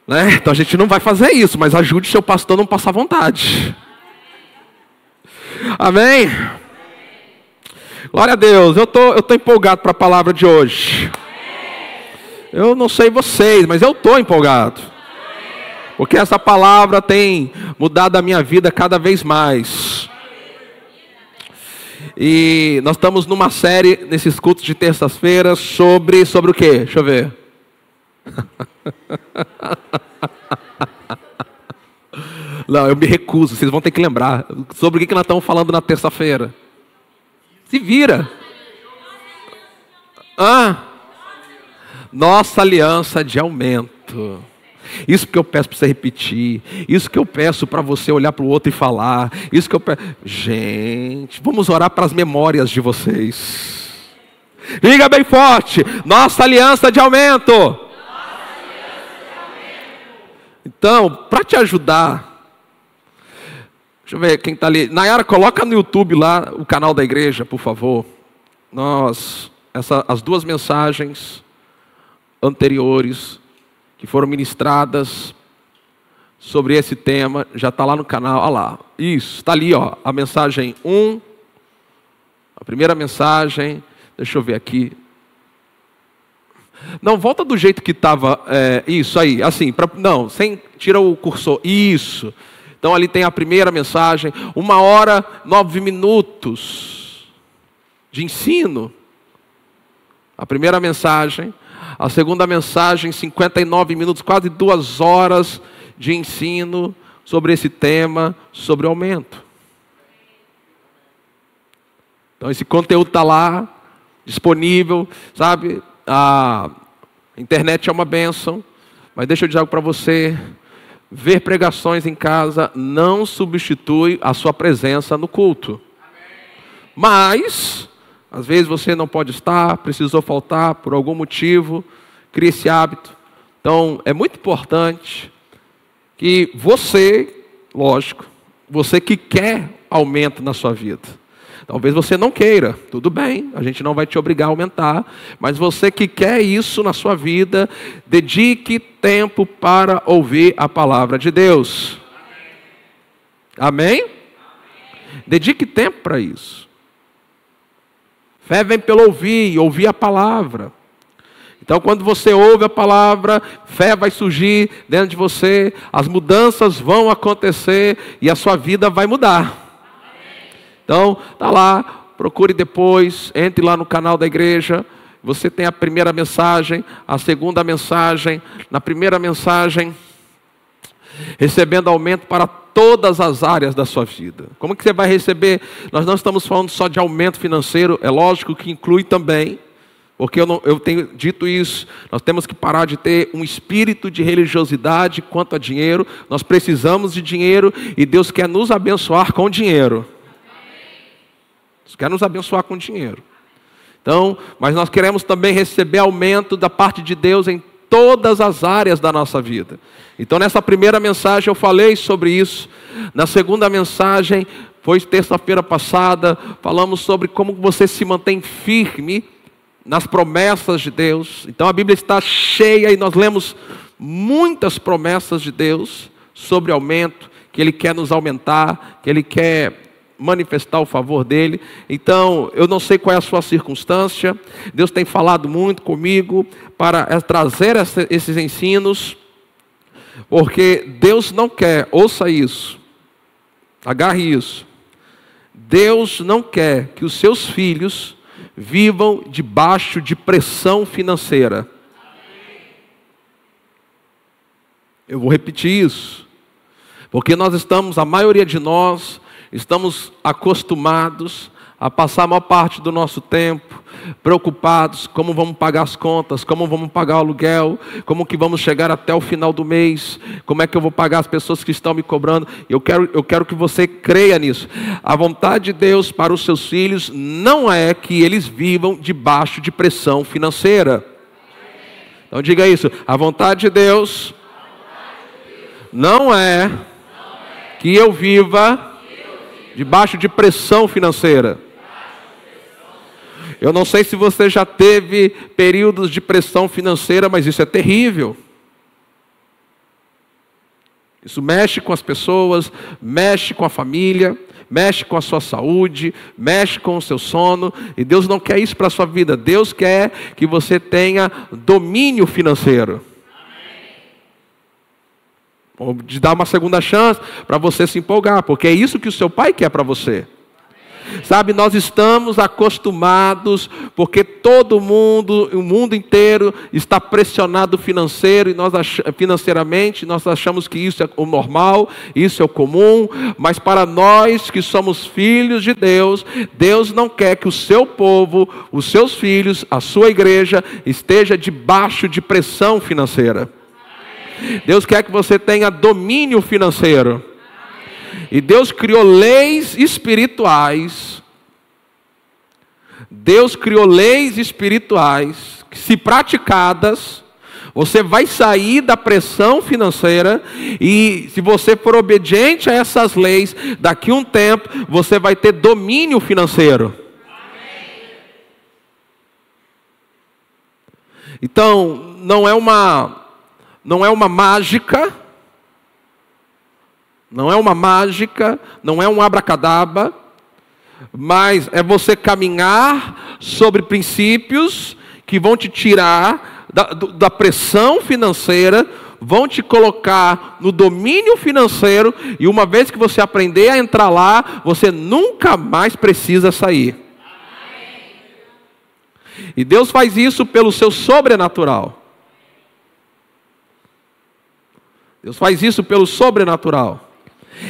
né? Então a gente não vai fazer isso, mas ajude seu pastor a não passar vontade. Amém? Glória a Deus. Eu tô empolgado para a palavra de hoje. Eu não sei vocês, mas eu estou empolgado. Porque essa palavra tem mudado a minha vida cada vez mais. E nós estamos numa série, nesses cultos de terças-feiras, sobre o quê? Deixa eu ver. Não, eu me recuso, vocês vão ter que lembrar. Sobre o que nós estamos falando na terça-feira? Se vira. Nossa aliança de aumento. Isso que eu peço para você repetir. Isso que eu peço para você olhar para o outro e falar. Isso que eu peço. Gente, vamos orar para as memórias de vocês. Diga bem forte. Nossa aliança de aumento. Então, para te ajudar, deixa eu ver quem está ali. Nayara, coloca no YouTube lá o canal da igreja, por favor. As duas mensagens anteriores que foram ministradas sobre esse tema, já está lá no canal. Olha lá, isso, está ali, ó, a mensagem 1, a primeira mensagem. Deixa eu ver aqui. Não, volta do jeito que estava, isso aí, assim, não, tira o cursor, isso. Então ali tem a primeira mensagem, 1h09 de ensino. A primeira mensagem, a segunda mensagem, 59 minutos, quase 2 horas de ensino sobre esse tema, sobre aumento. Então esse conteúdo está lá, disponível, sabe? A internet é uma bênção, mas deixa eu dizer algo para você. Ver pregações em casa não substitui a sua presença no culto. Mas, às vezes você não pode estar, precisou faltar por algum motivo, crie esse hábito. Então, é muito importante que você, lógico, você que quer aumento na sua vida. Talvez você não queira, tudo bem, a gente não vai te obrigar a aumentar, mas você que quer isso na sua vida, dedique tempo para ouvir a palavra de Deus. Amém? Dedique tempo para isso. Fé vem pelo ouvir a palavra. Então quando você ouve a palavra, fé vai surgir dentro de você, as mudanças vão acontecer e a sua vida vai mudar. Então, está lá, procure depois, entre lá no canal da igreja, você tem a primeira mensagem, a segunda mensagem, na primeira mensagem, recebendo aumento para todas as áreas da sua vida. Como que você vai receber? Nós não estamos falando só de aumento financeiro, é lógico que inclui também, porque eu tenho dito isso, nós temos que parar de ter um espírito de religiosidade quanto a dinheiro, nós precisamos de dinheiro e Deus quer nos abençoar com dinheiro. Quer nos abençoar com dinheiro. Então, mas nós queremos também receber aumento da parte de Deus em todas as áreas da nossa vida. Então, nessa primeira mensagem eu falei sobre isso. Na segunda mensagem, foi terça-feira passada, falamos sobre como você se mantém firme nas promessas de Deus. Então, a Bíblia está cheia e nós lemos muitas promessas de Deus sobre aumento, que Ele quer nos aumentar, que Ele quer manifestar o favor dele. Então, eu não sei qual é a sua circunstância. Deus tem falado muito comigo para trazer esses ensinos, porque Deus não quer, ouça isso, agarre isso, Deus não quer que os seus filhos vivam debaixo de pressão financeira. Eu vou repetir isso, porque a maioria de nós, estamos acostumados a passar a maior parte do nosso tempo preocupados, como vamos pagar as contas, como vamos pagar o aluguel, como que vamos chegar até o final do mês, como é que eu vou pagar as pessoas que estão me cobrando. Eu quero que você creia nisso. A vontade de Deus para os seus filhos não é que eles vivam debaixo de pressão financeira. Então diga isso, a vontade de Deus não é que eu viva debaixo de pressão financeira. Eu não sei se você já teve períodos de pressão financeira, mas isso é terrível. Isso mexe com as pessoas, mexe com a família, mexe com a sua saúde, mexe com o seu sono. E Deus não quer isso para a sua vida. Deus quer que você tenha domínio financeiro. Vou te dar uma segunda chance para você se empolgar, porque é isso que o seu pai quer para você. Sabe, nós estamos acostumados, porque todo mundo, o mundo inteiro está pressionado financeiramente, nós achamos que isso é o normal, isso é o comum, mas para nós que somos filhos de Deus, Deus não quer que o seu povo, os seus filhos, a sua igreja, esteja debaixo de pressão financeira. Deus quer que você tenha domínio financeiro. E Deus criou leis espirituais. Deus criou leis espirituais que, se praticadas, você vai sair da pressão financeira. E se você for obediente a essas leis, daqui a um tempo, você vai ter domínio financeiro. Então, não é uma mágica. Não é uma mágica, não é um abracadabra, mas é você caminhar sobre princípios que vão te tirar da pressão financeira, vão te colocar no domínio financeiro, e uma vez que você aprender a entrar lá, você nunca mais precisa sair. E Deus faz isso pelo seu sobrenatural. Deus faz isso pelo sobrenatural.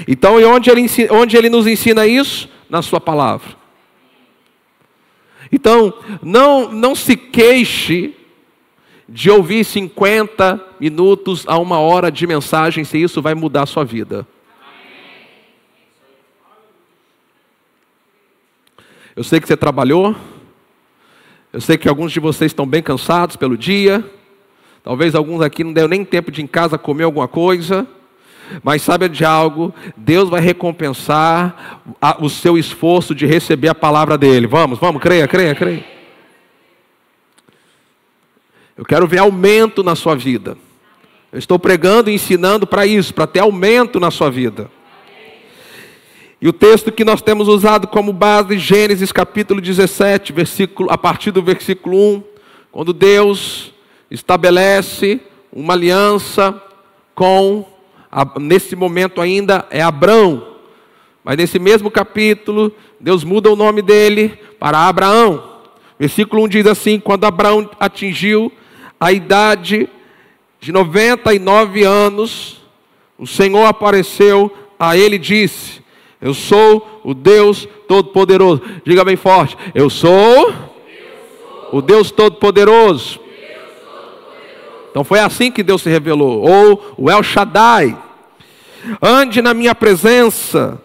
Então, e onde ele nos ensina isso? Na sua palavra. Então, não se queixe de ouvir 50 minutos a 1 hora de mensagem, se isso vai mudar a sua vida. Eu sei que você trabalhou, eu sei que alguns de vocês estão bem cansados pelo dia, talvez alguns aqui não deu nem tempo de em casa comer alguma coisa. Mas sabe de algo? Deus vai recompensar o seu esforço de receber a palavra dele. Vamos, creia. Eu quero ver aumento na sua vida. Eu estou pregando e ensinando para isso, para ter aumento na sua vida. E o texto que nós temos usado como base, Gênesis capítulo 17, a partir do versículo 1, quando Deus estabelece uma aliança nesse momento ainda é Abrão, mas nesse mesmo capítulo, Deus muda o nome dele para Abraão. Versículo 1 diz assim: quando Abraão atingiu a idade de 99 anos, o Senhor apareceu a ele e disse: eu sou o Deus Todo-Poderoso. Diga bem forte: eu sou o Deus Todo-Poderoso. Então foi assim que Deus se revelou, ou o El Shaddai. Ande na minha presença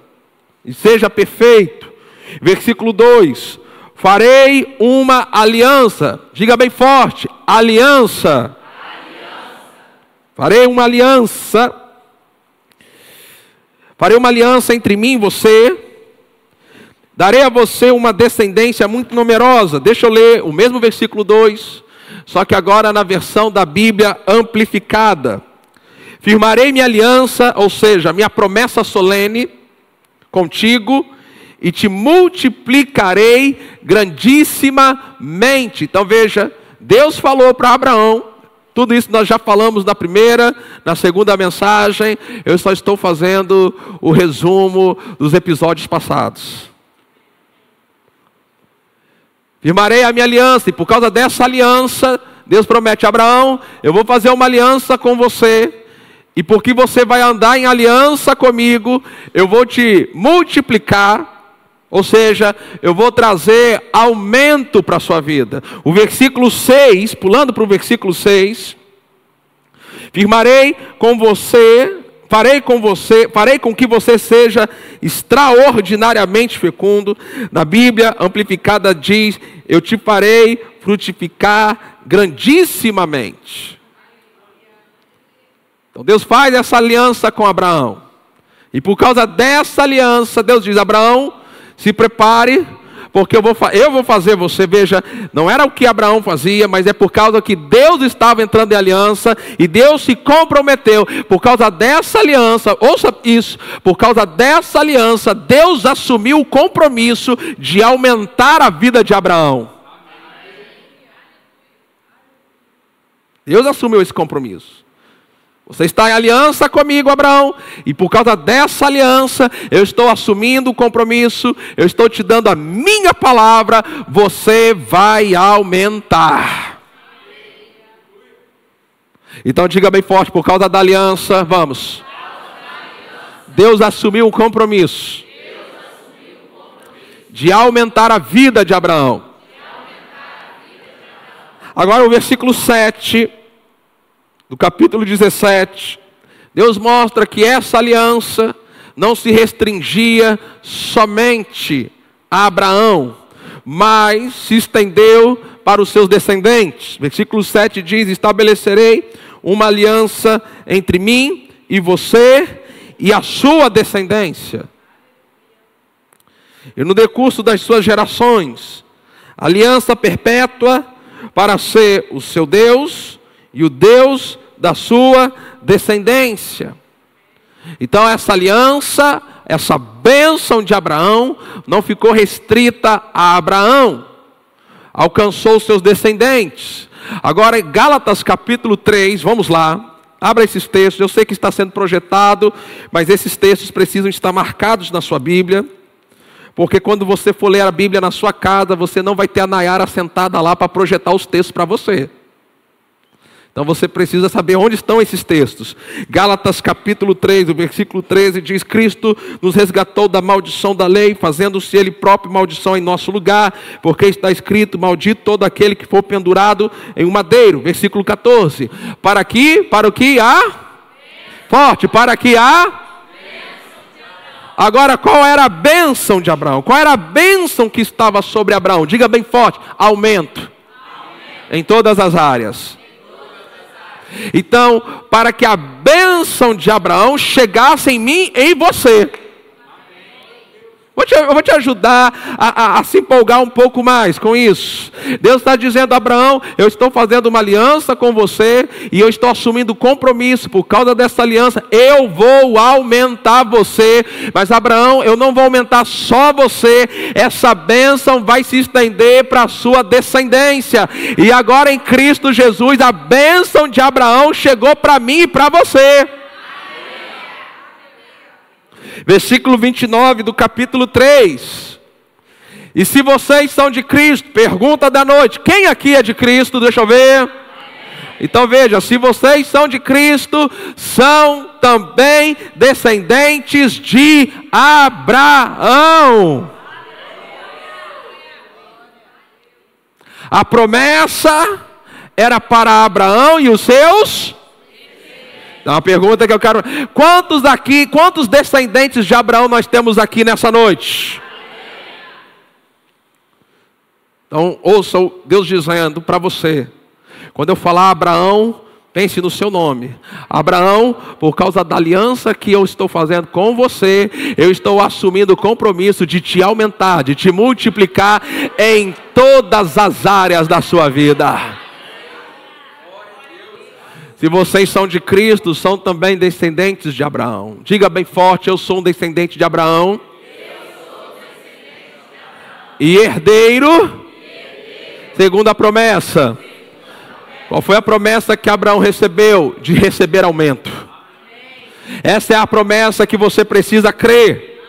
e seja perfeito. Versículo 2: farei uma aliança. Diga bem forte: aliança. Farei uma aliança. Farei uma aliança entre mim e você. Darei a você uma descendência muito numerosa. Deixa eu ler o mesmo versículo 2, só que agora na versão da Bíblia amplificada. Firmarei minha aliança, ou seja, minha promessa solene contigo, e te multiplicarei grandissimamente. Então veja, Deus falou para Abraão, tudo isso nós já falamos na primeira, na segunda mensagem, eu só estou fazendo o resumo dos episódios passados. Firmarei a minha aliança, e por causa dessa aliança, Deus promete a Abraão: eu vou fazer uma aliança com você, e porque você vai andar em aliança comigo, eu vou te multiplicar, ou seja, eu vou trazer aumento para a sua vida. O versículo 6, pulando para o versículo 6, farei com que você seja extraordinariamente fecundo. Na Bíblia amplificada diz: eu te farei frutificar grandissimamente. Então Deus faz essa aliança com Abraão. E por causa dessa aliança, Deus diz: Abraão, se prepare, porque eu vou fazer você, veja, não era o que Abraão fazia, mas é por causa que Deus estava entrando em aliança, e Deus se comprometeu, por causa dessa aliança, ouça isso, por causa dessa aliança, Deus assumiu o compromisso de aumentar a vida de Abraão. Deus assumiu esse compromisso. Você está em aliança comigo, Abraão, e por causa dessa aliança, eu estou assumindo o compromisso, eu estou te dando a minha palavra, você vai aumentar. Então diga bem forte, por causa da aliança, vamos. Deus assumiu o compromisso de aumentar a vida de Abraão. Agora o versículo 7... do capítulo 17, Deus mostra que essa aliança não se restringia somente a Abraão, mas se estendeu para os seus descendentes. Versículo 7 diz: estabelecerei uma aliança entre mim e você e a sua descendência, e no decurso das suas gerações, aliança perpétua para ser o seu Deus e o Deus da sua descendência. Então essa aliança, essa bênção de Abraão, não ficou restrita a Abraão, alcançou os seus descendentes. Agora em Gálatas capítulo 3, vamos lá, abra esses textos, eu sei que está sendo projetado, mas esses textos precisam estar marcados na sua Bíblia, porque quando você for ler a Bíblia na sua casa, você não vai ter a Nayara sentada lá para projetar os textos para você. Então você precisa saber onde estão esses textos. Gálatas capítulo 3, o versículo 13 diz: Cristo nos resgatou da maldição da lei, fazendo-se Ele próprio maldição em nosso lugar, porque está escrito: maldito todo aquele que for pendurado em um madeiro. Versículo 14: para o que há? Forte, para que há? Agora, qual era a bênção de Abraão? Qual era a bênção que estava sobre Abraão? Diga bem forte: aumento. Em todas as áreas. Então, para que a bênção de Abraão chegasse em mim e em você. Eu vou te ajudar a se empolgar um pouco mais com isso. Deus está dizendo: Abraão, eu estou fazendo uma aliança com você, e eu estou assumindo compromisso. Por causa dessa aliança, eu vou aumentar você. Mas Abraão, eu não vou aumentar só você, essa bênção vai se estender para a sua descendência. E agora em Cristo Jesus, a bênção de Abraão chegou para mim e para você. Versículo 29 do capítulo 3. E se vocês são de Cristo, pergunta da noite: quem aqui é de Cristo? Deixa eu ver. Então veja, se vocês são de Cristo, são também descendentes de Abraão. A promessa era para Abraão e os seus. Então, uma pergunta que eu quero: quantos descendentes de Abraão nós temos aqui nessa noite? Então ouça Deus dizendo para você: quando eu falar Abraão, pense no seu nome. Abraão, por causa da aliança que eu estou fazendo com você, eu estou assumindo o compromisso de te aumentar, de te multiplicar em todas as áreas da sua vida. Se vocês são de Cristo, são também descendentes de Abraão. Diga bem forte: eu sou um descendente de Abraão. E herdeiro, segundo a promessa. Qual foi a promessa que Abraão recebeu? De receber aumento. Essa é a promessa que você precisa crer.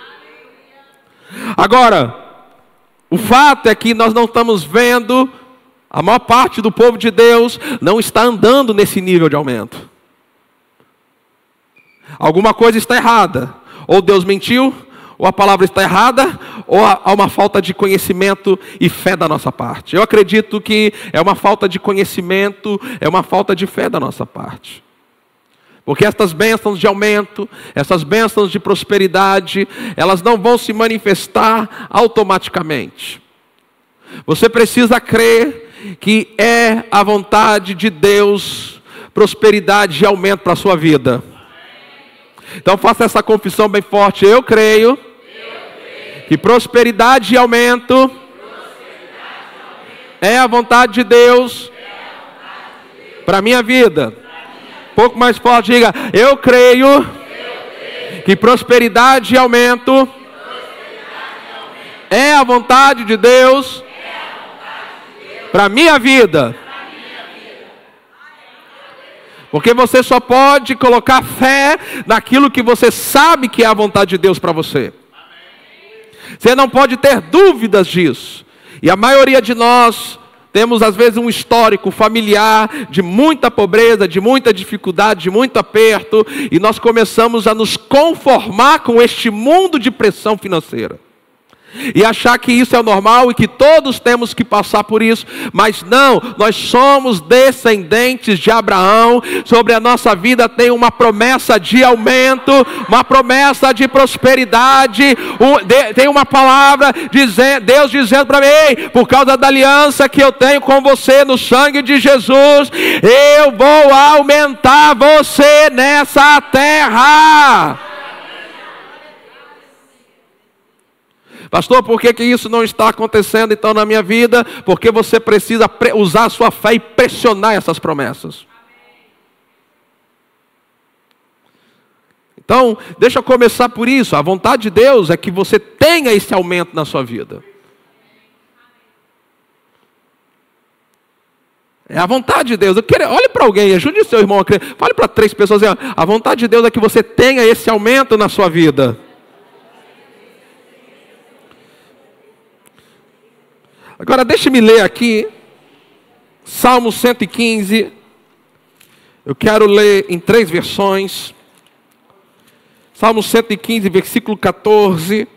Agora, o fato é que nós não estamos vendo, a maior parte do povo de Deus não está andando nesse nível de aumento. Alguma coisa está errada. Ou Deus mentiu, ou a palavra está errada, ou há uma falta de conhecimento e fé da nossa parte. Eu acredito que é uma falta de conhecimento, é uma falta de fé da nossa parte. Porque estas bênçãos de aumento, essas bênçãos de prosperidade, elas não vão se manifestar automaticamente. Você precisa crer que é a vontade de Deus, prosperidade e aumento para a sua vida. Então faça essa confissão bem forte: eu creio que prosperidade e aumento É a vontade de Deus para a minha vida. Um pouco mais forte, diga: eu creio que prosperidade e aumento é a vontade de Deus para a minha vida. Porque você só pode colocar fé naquilo que você sabe que é a vontade de Deus para você. Você não pode ter dúvidas disso. E a maioria de nós temos às vezes um histórico familiar de muita pobreza, de muita dificuldade, de muito aperto. E nós começamos a nos conformar com este mundo de pressão financeira. E achar que isso é o normal e que todos temos que passar por isso. Mas não, nós somos descendentes de Abraão. Sobre a nossa vida tem uma promessa de aumento, uma promessa de prosperidade. Tem uma palavra, Deus dizendo para mim: ei, por causa da aliança que eu tenho com você no sangue de Jesus, eu vou aumentar você nessa terra. Pastor, por que isso não está acontecendo então na minha vida? Porque você precisa usar a sua fé e pressionar essas promessas. Então, deixa eu começar por isso. A vontade de Deus é que você tenha esse aumento na sua vida. É a vontade de Deus. Olhe para alguém, ajude o seu irmão a crer. Fale para 3 pessoas. A vontade de Deus é que você tenha esse aumento na sua vida. Agora deixe-me ler aqui, Salmo 115, eu quero ler em 3 versões. Salmo 115, versículo 14,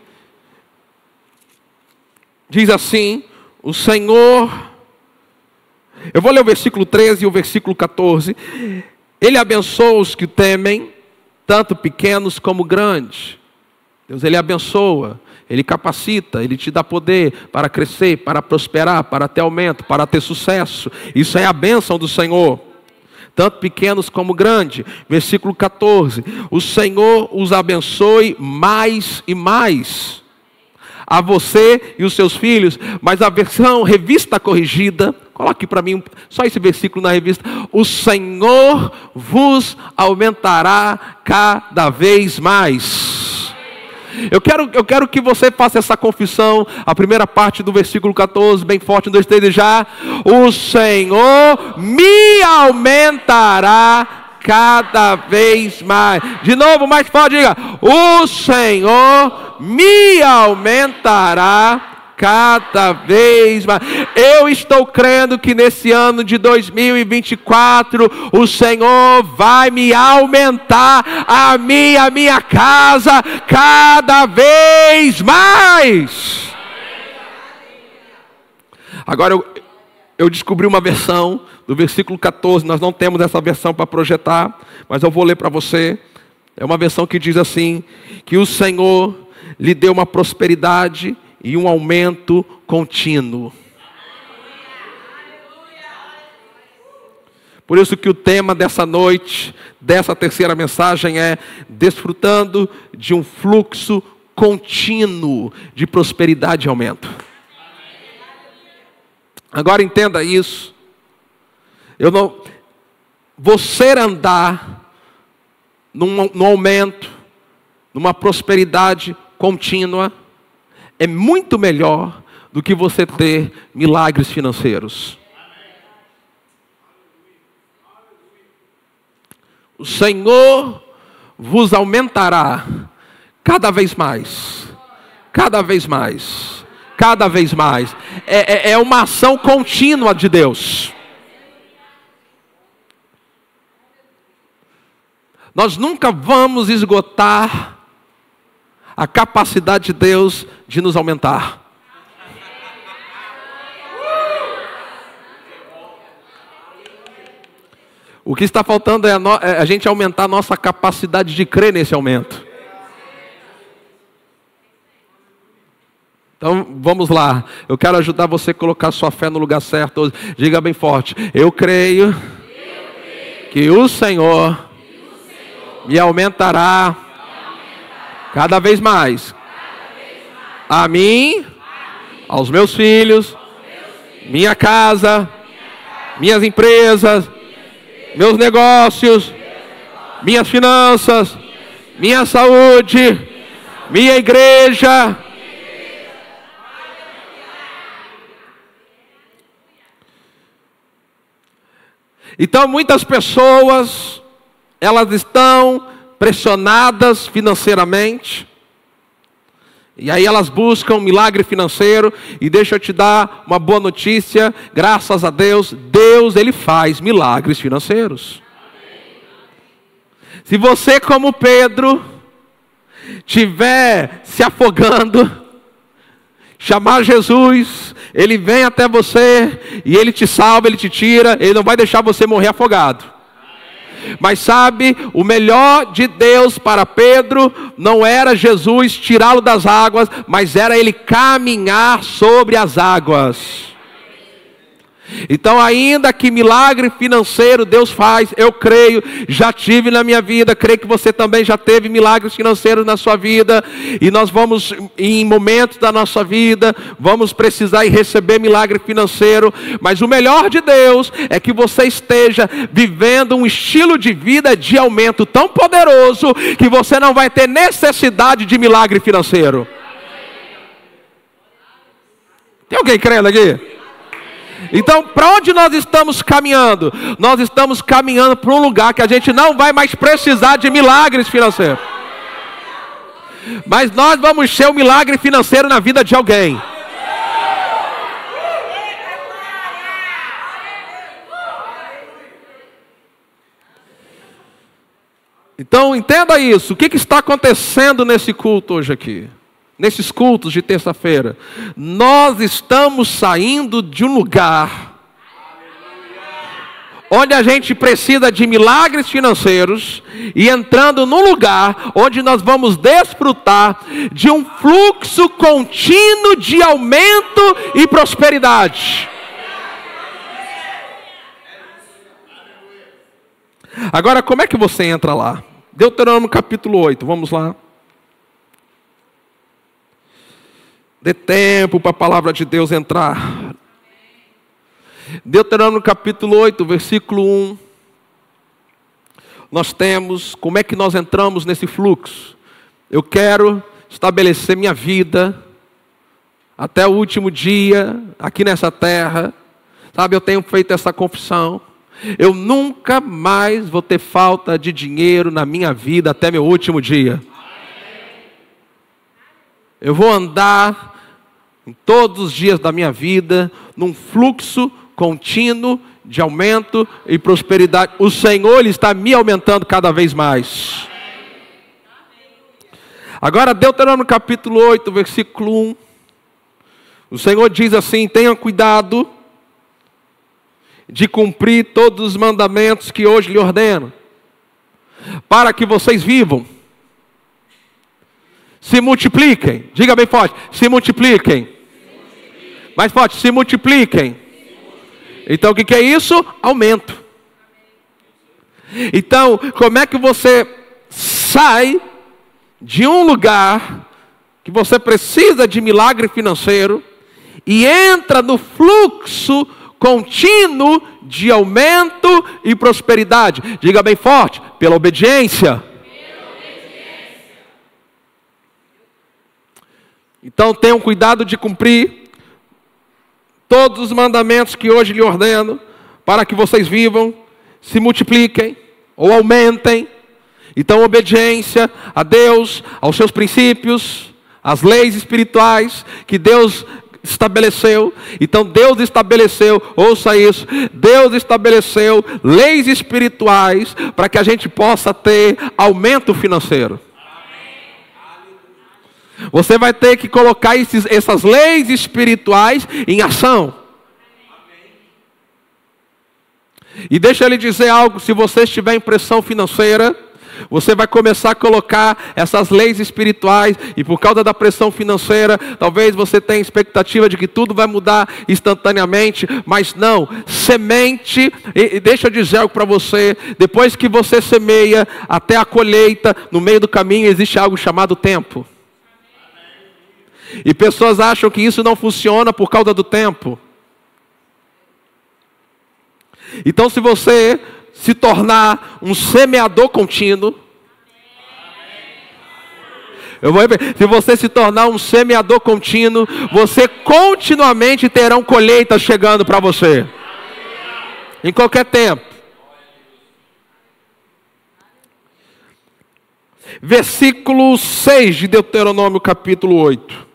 diz assim: o Senhor, eu vou ler o versículo 13 e o versículo 14, Ele abençoa os que o temem, tanto pequenos como grandes. Deus, Ele abençoa. Ele capacita, Ele te dá poder para crescer, para prosperar, para ter aumento, para ter sucesso. Isso é a bênção do Senhor. Tanto pequenos como grandes. Versículo 14. O Senhor os abençoe mais e mais. A você e os seus filhos. Mas a versão revista corrigida, coloque para mim só esse versículo na revista. O Senhor vos aumentará cada vez mais. Eu quero que você faça essa confissão, a primeira parte do versículo 14, bem forte, 1, 2, 3, já. O Senhor me aumentará cada vez mais. De novo, mais forte, diga: o Senhor me aumentará cada vez mais. Eu estou crendo que nesse ano de 2024 o Senhor vai me aumentar a minha casa cada vez mais. Agora eu descobri uma versão do versículo 14. Nós não temos essa versão para projetar, mas eu vou ler para você. É uma versão que diz assim: que o Senhor lhe deu uma prosperidade e um aumento contínuo. Por isso que o tema dessa noite, dessa terceira mensagem é desfrutando de um fluxo contínuo de prosperidade e aumento. Agora entenda isso. Você andar num aumento, numa prosperidade contínua, é muito melhor do que você ter milagres financeiros. O Senhor vos aumentará cada vez mais. Cada vez mais. Cada vez mais. É uma ação contínua de Deus. Nós nunca vamos esgotar a capacidade de Deus de nos aumentar. O que está faltando é a gente aumentar a nossa capacidade de crer nesse aumento. Então vamos lá. Eu quero ajudar você a colocar sua fé no lugar certo hoje. Diga bem forte: eu creio que o Senhor me aumentará cada vez mais. A mim, aos meus filhos minha casa, minhas empresas, meus negócios, minhas finanças, minha saúde, minha igreja. Então muitas pessoas, elas estão pressionadas financeiramente, e aí elas buscam um milagre financeiro. E deixa eu te dar uma boa notícia, graças a Deus, Deus ele faz milagres financeiros. Se você, como Pedro, estiver se afogando, chamar Jesus, ele vem até você e ele te salva, ele te tira, ele não vai deixar você morrer afogado. Mas sabe, o melhor de Deus para Pedro não era Jesus tirá-lo das águas, mas era ele caminhar sobre as águas. Então, ainda que milagre financeiro Deus faz, eu creio, já tive na minha vida, creio que você também já teve milagres financeiros na sua vida, e nós vamos, em momentos da nossa vida, vamos precisar receber milagre financeiro, mas o melhor de Deus é que você esteja vivendo um estilo de vida de aumento tão poderoso, que você não vai ter necessidade de milagre financeiro. Tem alguém crendo aqui? Então, para onde nós estamos caminhando? Nós estamos caminhando para um lugar que a gente não vai mais precisar de milagres financeiros. Mas nós vamos ser um milagre financeiro na vida de alguém. Então, entenda isso. O que está acontecendo nesse culto hoje aqui? Nesses cultos de terça-feira, nós estamos saindo de um lugar onde a gente precisa de milagres financeiros e entrando num lugar onde nós vamos desfrutar de um fluxo contínuo de aumento e prosperidade. Agora, como é que você entra lá? Deuteronômio capítulo 8, vamos lá. Dê tempo para a palavra de Deus entrar. Deuteronômio capítulo 8, versículo 1. Nós temos, como é que nós entramos nesse fluxo? Eu quero estabelecer minha vida até o último dia aqui nessa terra. Sabe, eu tenho feito essa confissão. Eu nunca mais vou ter falta de dinheiro na minha vida até meu último dia. Eu vou andar em todos os dias da minha vida num fluxo contínuo de aumento e prosperidade. O Senhor ele está me aumentando cada vez mais. Agora, Deuteronômio capítulo 8, versículo 1. O Senhor diz assim: tenham cuidado de cumprir todos os mandamentos que hoje lhe ordeno, para que vocês vivam, se multipliquem. Diga bem forte: se multipliquem. Mais forte: se multipliquem. Então o que é isso? Aumento. Então, como é que você sai de um lugar que você precisa de milagre financeiro e entra no fluxo contínuo de aumento e prosperidade? Diga bem forte: pela obediência. Então tenham cuidado de cumprir todos os mandamentos que hoje lhe ordeno, para que vocês vivam, se multipliquem ou aumentem. Então, obediência a Deus, aos seus princípios, às leis espirituais que Deus estabeleceu. Então Deus estabeleceu, ouça isso, Deus estabeleceu leis espirituais para que a gente possa ter aumento financeiro. Você vai ter que colocar essas leis espirituais em ação. E deixa eu lhe dizer algo: se você estiver em pressão financeira, você vai começar a colocar essas leis espirituais, e por causa da pressão financeira, talvez você tenha expectativa de que tudo vai mudar instantaneamente, mas não. Semente, e deixa eu dizer algo para você: depois que você semeia até a colheita, no meio do caminho existe algo chamado tempo. E pessoas acham que isso não funciona por causa do tempo. Então, se você se tornar um semeador contínuo, se você se tornar um semeador contínuo, você continuamente terá colheitas chegando para você. Em qualquer tempo. Versículo 6 de Deuteronômio capítulo 8.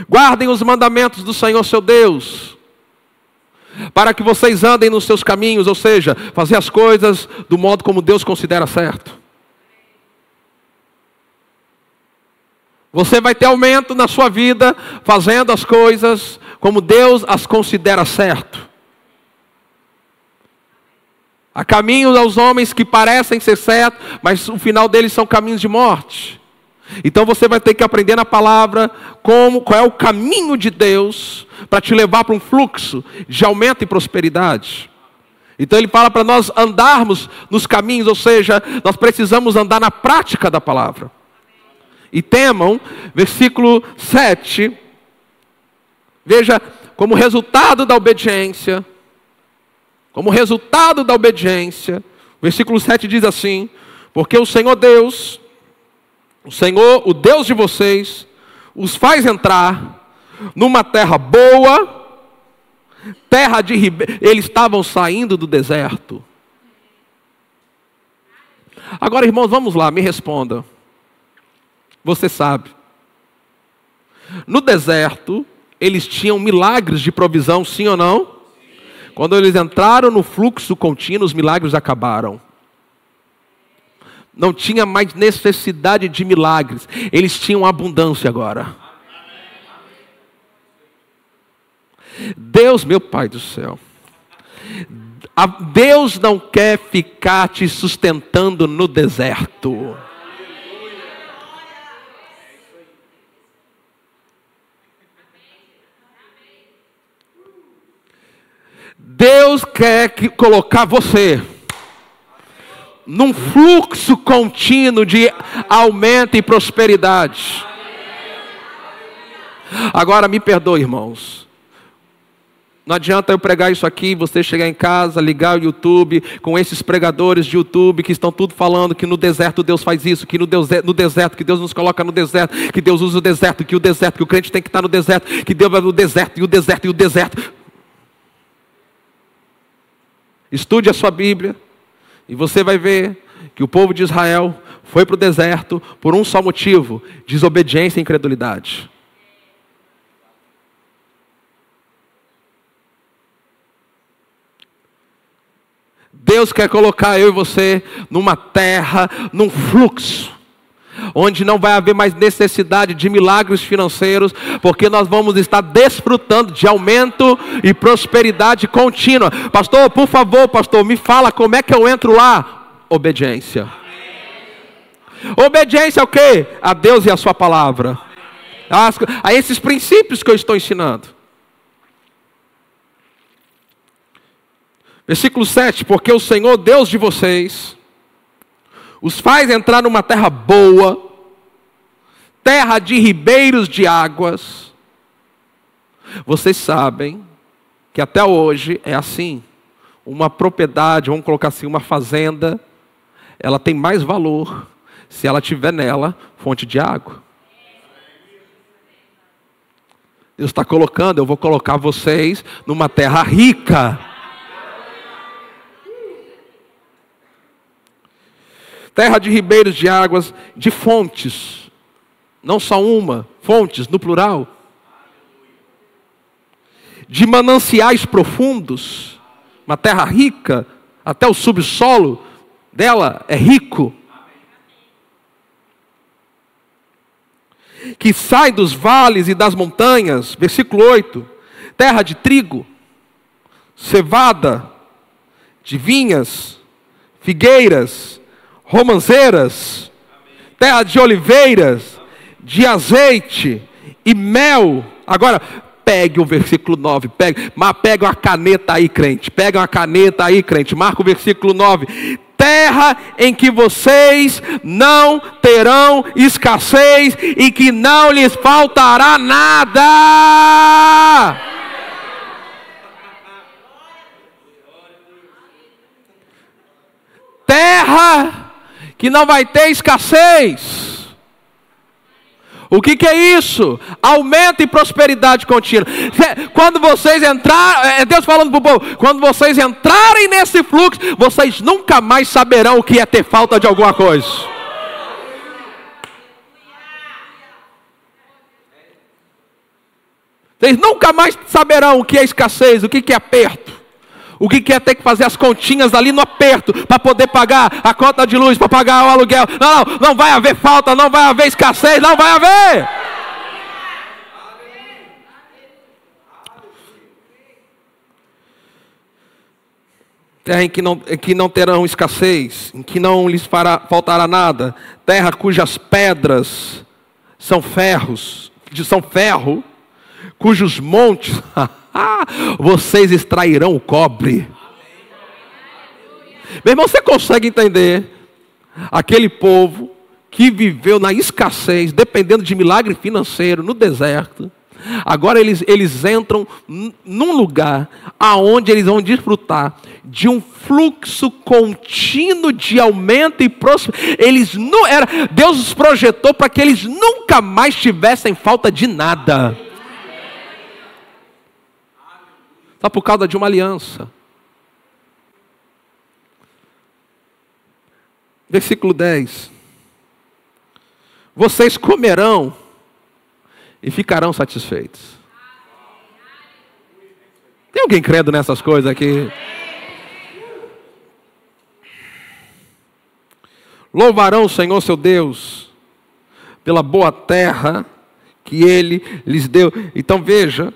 Guardem os mandamentos do Senhor seu Deus, para que vocês andem nos seus caminhos, ou seja, fazer as coisas do modo como Deus considera certo. Você vai ter aumento na sua vida, fazendo as coisas como Deus as considera certo. Há caminhos aos homens que parecem ser certos, mas o final deles são caminhos de morte. Então você vai ter que aprender na palavra qual é o caminho de Deus para te levar para um fluxo de aumento e prosperidade. Então ele fala para nós andarmos nos caminhos, ou seja, nós precisamos andar na prática da palavra. E temam, versículo 7, veja, como resultado da obediência, versículo 7 diz assim: porque o Senhor Deus, o Senhor, o Deus de vocês, os faz entrar numa terra boa, terra de ribeiros. Eles estavam saindo do deserto. Agora, irmãos, vamos lá, me responda. Você sabe. No deserto, eles tinham milagres de provisão, sim ou não? Sim. Quando eles entraram no fluxo contínuo, os milagres acabaram. Não tinha mais necessidade de milagres. Eles tinham abundância agora. Deus, meu Pai do céu. Deus não quer ficar te sustentando no deserto. Deus quer colocar você num fluxo contínuo de aumento e prosperidade. Agora me perdoe, irmãos. Não adianta eu pregar isso aqui, você chegar em casa, ligar o YouTube, com esses pregadores de YouTube que estão tudo falando que no deserto Deus faz isso, que no deserto, que Deus nos coloca no deserto, que Deus usa o deserto, que o crente tem que estar no deserto, que Deus vai no deserto, e o deserto, e o deserto. Estude a sua Bíblia e você vai ver que o povo de Israel foi para o deserto por um só motivo: desobediência e incredulidade. Deus quer colocar eu e você numa terra, num fluxo, onde não vai haver mais necessidade de milagres financeiros, porque nós vamos estar desfrutando de aumento e prosperidade contínua. Pastor, por favor, pastor, me fala como é que eu entro lá. Obediência. Obediência ao quê? A Deus e a sua palavra. A esses princípios que eu estou ensinando. Versículo 7, porque o Senhor Deus de vocês os faz entrar numa terra boa, terra de ribeiros de águas. Vocês sabem que até hoje é assim. Uma propriedade, vamos colocar assim, uma fazenda, ela tem mais valor se ela tiver nela fonte de água. Deus está colocando, eu vou colocar vocês numa terra rica. Terra de ribeiros de águas, de fontes. Não só uma, fontes no plural. De mananciais profundos. Uma terra rica, até o subsolo dela é rico. Que sai dos vales e das montanhas, versículo 8. Terra de trigo, cevada, de vinhas, figueiras, romanceiras, terra de oliveiras, de azeite e mel. Agora, pegue o versículo 9, pega uma caneta aí, crente, marca o versículo 9. Terra em que vocês não terão escassez e que não lhes faltará nada. terra que não vai ter escassez. O que é isso? Aumento e prosperidade contínua. Quando vocês entrarem, é Deus falando para o povo, quando vocês entrarem nesse fluxo, vocês nunca mais saberão o que é ter falta de alguma coisa. Vocês nunca mais saberão o que é escassez, o que é aperto. O que é ter que fazer as continhas ali no aperto para poder pagar a conta de luz, para pagar o aluguel. Não vai haver falta, não vai haver escassez, não vai haver. Terra em que não terão escassez, em que não lhes faltará nada. Terra cujas pedras são ferro, cujos montes vocês extrairão o cobre. Meu irmão, você consegue entender aquele povo que viveu na escassez, dependendo de milagre financeiro no deserto? Agora eles entram num lugar aonde eles vão desfrutar de um fluxo contínuo de aumento e prosperidade. Deus os projetou para que eles nunca mais tivessem falta de nada. Só por causa de uma aliança. Versículo 10. Vocês comerão e ficarão satisfeitos. Tem alguém crendo nessas coisas aqui? Louvarão o Senhor seu Deus pela boa terra que Ele lhes deu. Então veja,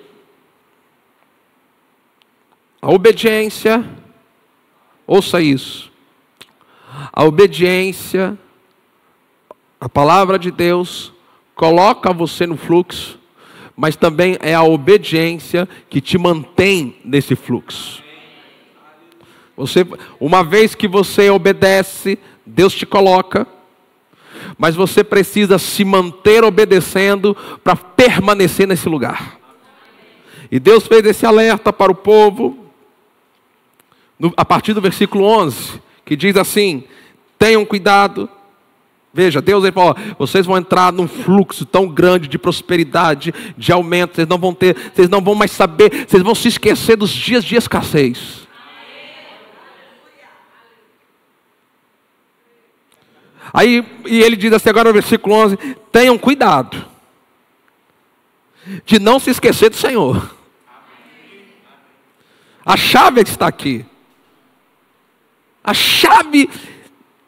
a obediência, ouça isso, a obediência, a palavra de Deus, coloca você no fluxo, mas também é a obediência que te mantém nesse fluxo. Uma vez que você obedece, Deus te coloca, mas você precisa se manter obedecendo para permanecer nesse lugar. E Deus fez esse alerta para o povo, a partir do versículo 11, que diz assim: tenham cuidado. Veja, Deus ele fala, vocês vão entrar num fluxo tão grande de prosperidade, de aumento, vocês não vão mais saber, vocês vão se esquecer dos dias de escassez. Aí, e ele diz assim agora no versículo 11, tenham cuidado de não se esquecer do Senhor. A chave está aqui. A chave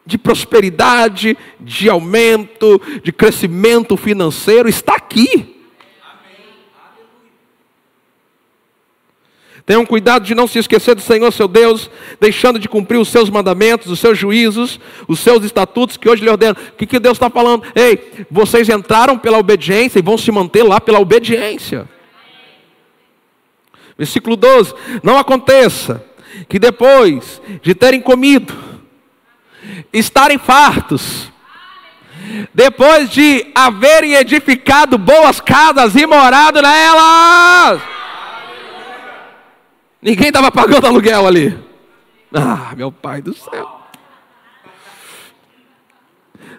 de prosperidade, de aumento, de crescimento financeiro está aqui. Tenham cuidado de não se esquecer do Senhor seu Deus, deixando de cumprir os seus mandamentos, os seus juízos, os seus estatutos que hoje lhe ordeno. O que Deus está falando? Ei, vocês entraram pela obediência e vão se manter lá pela obediência. Versículo 12, não aconteça que depois de terem comido, estarem fartos, depois de haverem edificado boas casas e morado nelas. Ninguém estava pagando aluguel ali. Ah, meu Pai do céu.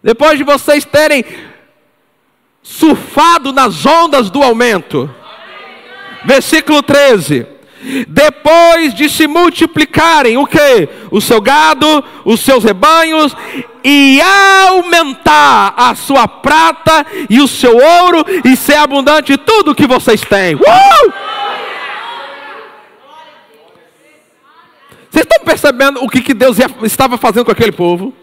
Depois de vocês terem surfado nas ondas do aumento. Versículo 13. Depois de se multiplicarem, o quê? O seu gado, os seus rebanhos, e aumentar a sua prata e o seu ouro, e ser abundante tudo o que vocês têm. Vocês estão percebendo o que Deus estava fazendo com aquele povo?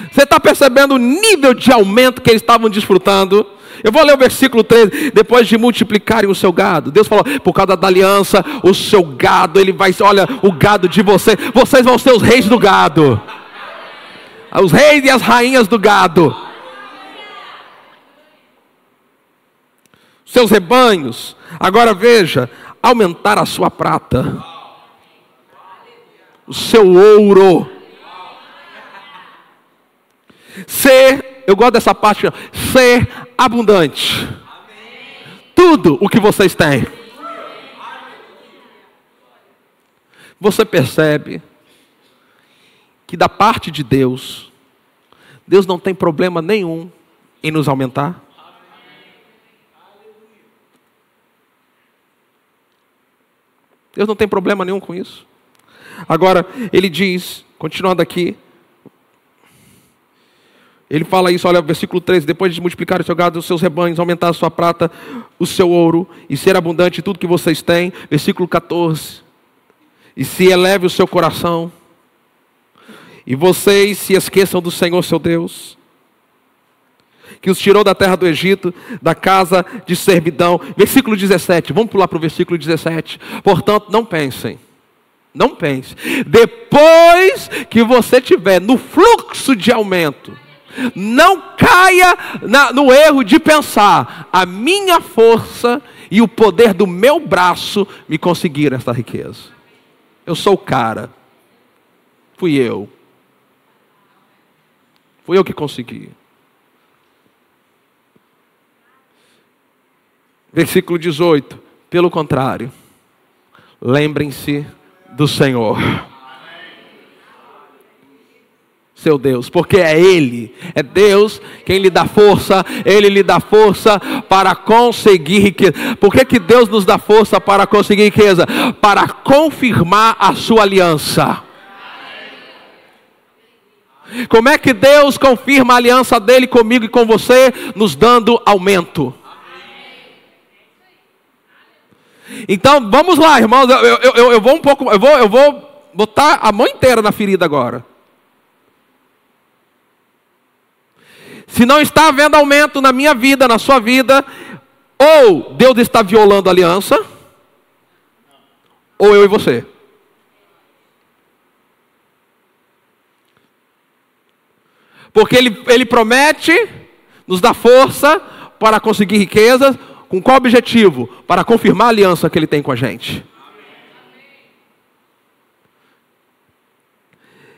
Você está percebendo o nível de aumento que eles estavam desfrutando? Eu vou ler o versículo 13. Depois de multiplicarem o seu gado, Deus falou, por causa da aliança, o seu gado, ele vai, olha, o gado de vocês vão ser os reis do gado. Os reis e as rainhas do gado. Seus rebanhos. Agora veja, aumentar a sua prata, o seu ouro. Eu gosto dessa parte, ser abundante. Tudo o que vocês têm. Você percebe que da parte de Deus, Deus não tem problema nenhum em nos aumentar? Deus não tem problema nenhum com isso. Agora, ele diz, continuando aqui, ele fala isso, olha, versículo 13, depois de multiplicar o seu gado, os seus rebanhos, aumentar a sua prata, o seu ouro, e ser abundante em tudo que vocês têm. Versículo 14, e se eleve o seu coração, e vocês se esqueçam do Senhor seu Deus, que os tirou da terra do Egito, da casa de servidão. Versículo 17, vamos pular para o versículo 17. Portanto, não pense, depois que você estiver no fluxo de aumento, não caia no erro de pensar, a minha força e o poder do meu braço me conseguiram essa riqueza. Eu sou o cara, fui eu que consegui. Versículo 18, pelo contrário, lembrem-se do Senhor, seu Deus, porque é Ele, é Deus quem lhe dá força, Ele lhe dá força para conseguir riqueza. Por que Deus nos dá força para conseguir riqueza? Para confirmar a sua aliança. Como é que Deus confirma a aliança dele comigo e com você? Nos dando aumento. Então vamos lá, irmãos, eu vou botar a mão inteira na ferida agora. Se não está havendo aumento na minha vida, na sua vida, ou Deus está violando a aliança, ou eu e você. Porque ele promete nos dar força para conseguir riquezas. Com qual objetivo? Para confirmar a aliança que Ele tem com a gente.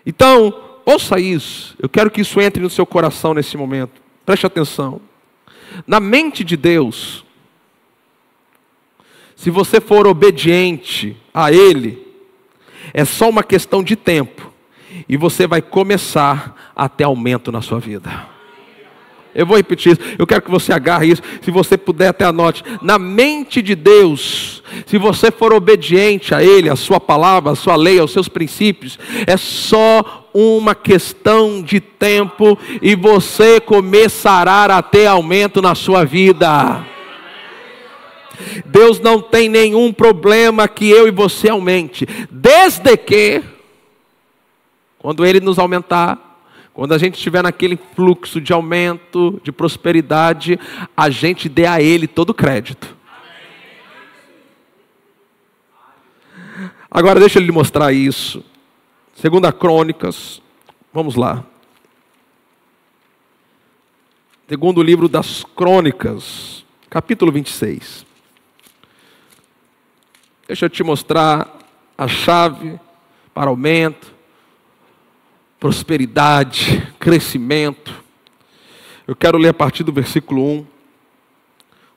Então, ouça isso. Eu quero que isso entre no seu coração nesse momento. Preste atenção. Na mente de Deus, se você for obediente a Ele, é só uma questão de tempo. E você vai começar a ter aumento na sua vida. Eu vou repetir isso, eu quero que você agarre isso, se você puder até anote. Na mente de Deus, se você for obediente a Ele, a sua palavra, a sua lei, aos seus princípios, é só uma questão de tempo e você começará a ter aumento na sua vida. Deus não tem nenhum problema que eu e você aumente, desde que, quando Ele nos aumentar, quando a gente estiver naquele fluxo de aumento, de prosperidade, a gente dê a Ele todo o crédito. Agora deixa Ele lhe mostrar isso. 2 Crônicas, vamos lá. Segundo livro das Crônicas, capítulo 26. Deixa eu te mostrar a chave para aumento, prosperidade, crescimento. Eu quero ler a partir do versículo 1,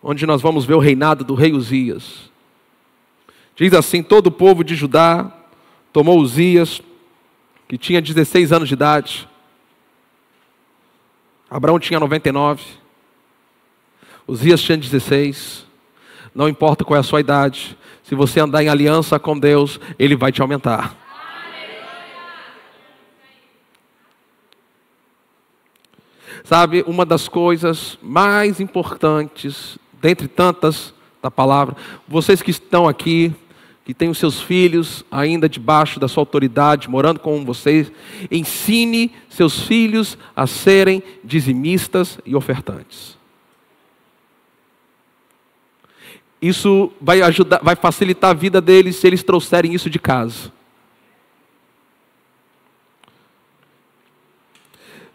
onde nós vamos ver o reinado do rei Uzias. Diz assim: todo o povo de Judá tomou Uzias, que tinha 16 anos de idade. Abraão tinha 99. Uzias tinha 16. Não importa qual é a sua idade, se você andar em aliança com Deus, Ele vai te aumentar. Sabe, uma das coisas mais importantes, dentre tantas da palavra, vocês que estão aqui, que têm os seus filhos ainda debaixo da sua autoridade, morando com vocês, ensine seus filhos a serem dizimistas e ofertantes. Isso vai ajudar, vai facilitar a vida deles se eles trouxerem isso de casa.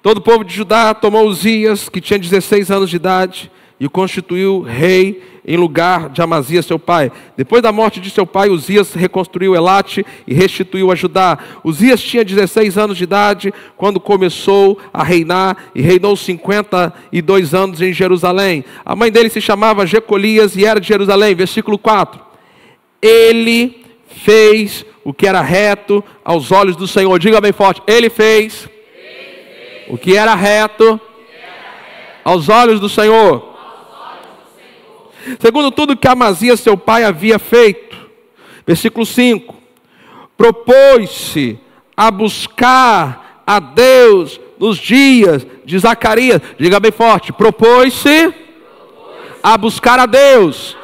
Todo o povo de Judá tomou Uzias, que tinha 16 anos de idade, e o constituiu rei em lugar de Amazias, seu pai. Depois da morte de seu pai, Uzias reconstruiu Elate e restituiu a Judá. Uzias tinha 16 anos de idade quando começou a reinar, e reinou 52 anos em Jerusalém. A mãe dele se chamava Jecolias e era de Jerusalém. Versículo 4. Ele fez o que era reto aos olhos do Senhor. Diga bem forte, Ele fez o que era reto aos olhos do Senhor. Segundo tudo que Amazias seu pai havia feito. Versículo 5. Propôs-se a buscar a Deus nos dias de Zacarias. Diga bem forte, propôs-se a buscar a Deus.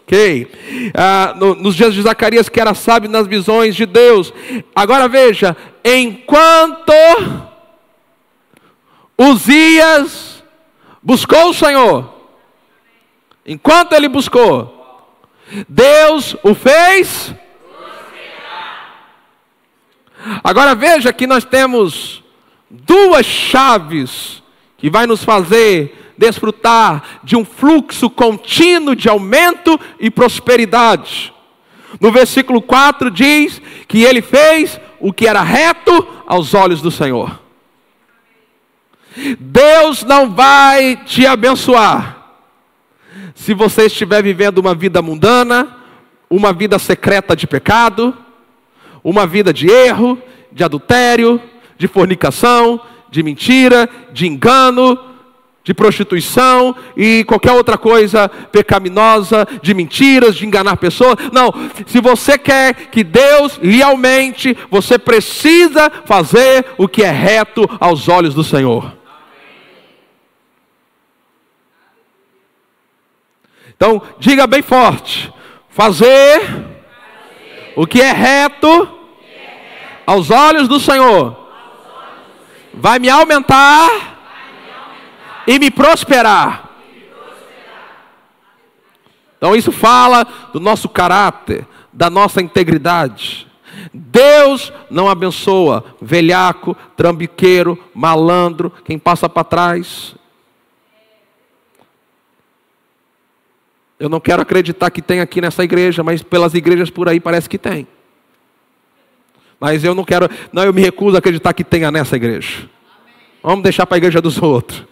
Ok. Nos dias de Zacarias, que era sábio nas visões de Deus. Agora veja, enquanto Uzias buscou o Senhor, enquanto ele buscou, Deus o fez. Agora veja que nós temos duas chaves que vai nos fazer desfrutar de um fluxo contínuo de aumento e prosperidade. No versículo 4 diz que ele fez o que era reto aos olhos do Senhor. Deus não vai te abençoar se você estiver vivendo uma vida mundana, uma vida secreta de pecado, uma vida de erro, de adultério, de fornicação, de mentira, de engano, de prostituição e qualquer outra coisa pecaminosa, de mentiras, de enganar pessoas. Não, se você quer que Deus lhe aumente, você precisa fazer o que é reto aos olhos do Senhor. Então, diga bem forte, fazer o que é reto aos olhos do Senhor vai me aumentar e me prosperar. Então isso fala do nosso caráter, da nossa integridade. Deus não abençoa velhaco, trambiqueiro, malandro, quem passa para trás. Eu não quero acreditar que tem aqui nessa igreja, mas pelas igrejas por aí parece que tem. Mas eu não quero, não, eu me recuso a acreditar que tenha nessa igreja. Vamos deixar para a igreja dos outros.